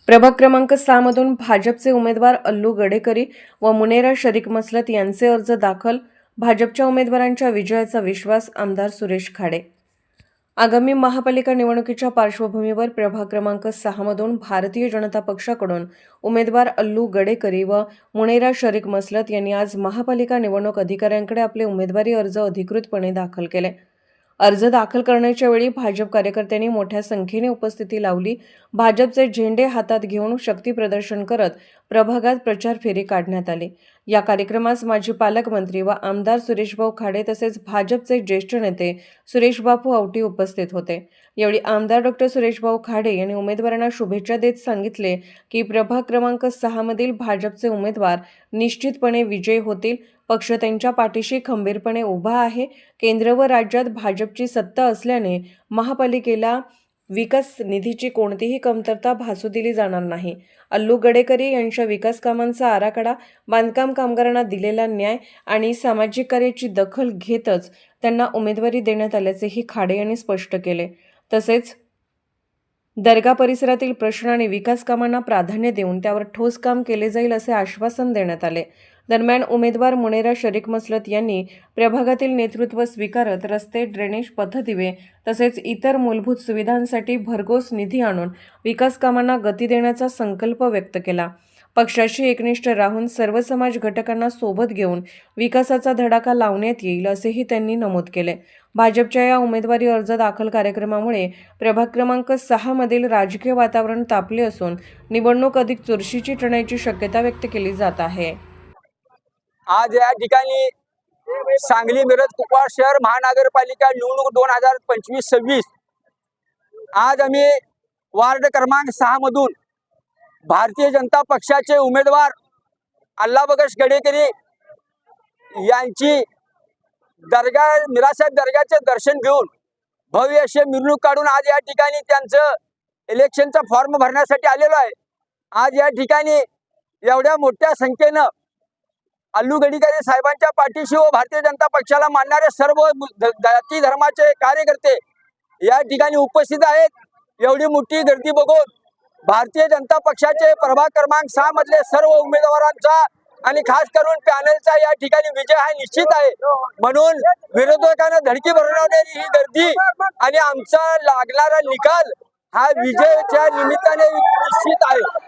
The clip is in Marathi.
प्रभाग क्रमांक 6 मधून भाजपचे उमेदवार अल्लू गडेकरी व मुनेरा शरीक मसलत यांचे अर्ज दाखल. भाजपच्या उमेदवारांच्या विजयाचा विश्वास. आमदार सुरेश खाडे. आगामी महापालिका निवडणुकीच्या पार्श्वभूमीवर प्रभाग क्रमांक 6 मधून भारतीय जनता पक्षाकडून उमेदवार अल्लू गडेकरी व मुनेरा शरीक मसलत यांनी आज महापालिका निवडणूक अधिकाऱ्यांकडे आपले उमेदवारी अर्ज अधिकृतपणे दाखल केले. अर्ज दाखल करण्याच्या वेळी भाजप कार्यकर्त्यांनी मोठ्या संख्येने उपस्थिती लावली. भाजपचे झेंडे हातात घेऊन शक्ती प्रदर्शन करत प्रभागात प्रचार फेरी काढण्यात आली. या कार्यक्रमास माजी पालकमंत्री व आमदार सुरेशभाऊ खाडे तसेच भाजपचे ज्येष्ठ नेते सुरेशबापू आवटी उपस्थित होते. यावेळी आमदार डॉ. सुरेशभाऊ खाडे यांनी उमेदवारांना शुभेच्छा देत सांगितले की प्रभाग क्रमांक 6 मधील भाजपचे उमेदवार निश्चितपणे विजयी होतील. पक्ष त्यांच्या पाठीशी खंबीरपणे उभा आहे. केंद्र व राज्यात भाजपची सत्ता असल्याने महापालिकेला विकास निधीची कोणतीही कमतरता भासू दिली जाणार नाही. अल्लू गडेकरी यांच्या विकास कामांचा आराखडा, बांधकाम कामगारांना दिलेला न्याय आणि सामाजिक कार्याची दखल घेतच त्यांना उमेदवारी देण्यात आल्याचेही खाडे यांनी स्पष्ट केले. तसेच दर्गा परिसरातील प्रश्न आणि विकास कामांना प्राधान्य देऊन त्यावर ठोस काम केले जाईल असे आश्वासन देण्यात आले. दरम्यान उमेदवार मुनेरा शरीक मसलत यांनी प्रभागातील नेतृत्व स्वीकारत रस्ते, ड्रेनेज, पथदिवे तसेच इतर मूलभूत सुविधांसाठी भरघोस निधी आणून विकास कामांना गती देण्याचा संकल्प व्यक्त केला. पक्षाशी एकनिष्ठ राहून सर्व समाज घटकांना सोबत घेऊन विकासाचा धडाका लावण्यात येईल असेही त्यांनी नमूद केले. भाजपच्या या उमेदवारी अर्ज दाखल कार्यक्रमामुळे प्रभाग क्रमांक 6 मधील राजकीय वातावरण तापले असून निवडणूक अधिक चुरशीची ठरण्याची शक्यता व्यक्त केली जात आहे. आज या ठिकाणी सांगली, मिरज, कुपवाड शहर महानगरपालिका निवडणूक 2025-26 आज आम्ही वार्ड क्रमांक 6 मधून भारतीय जनता पक्षाचे उमेदवार अल्लाबगश गडेकरी यांची मिरासाहेब दर्गाचे दर्शन घेऊन भव्य असे मिरवणूक काढून आज या ठिकाणी त्यांचं इलेक्शनचा फॉर्म भरण्यासाठी आलेलो आहे. आज या ठिकाणी एवढ्या मोठ्या संख्येनं अल्लू गडेकरी साहेबांच्या पाठीशी व भारतीय जनता पक्षाला मानणारे सर्व जाती धर्माचे कार्यकर्ते या ठिकाणी उपस्थित आहेत. एवढी मोठी गर्दी बघून भारतीय जनता पक्षाचे प्रभाग क्रमांक 6 मधले सर्व उमेदवारांचा आणि खास करून पॅनलचा या ठिकाणी विजय हा निश्चित आहे. म्हणून विरोधकांना धडकी भरवणारी ही गर्दी आणि आमचा लागणारा निकाल हा विजयाच्या निमित्ताने निश्चित आहे.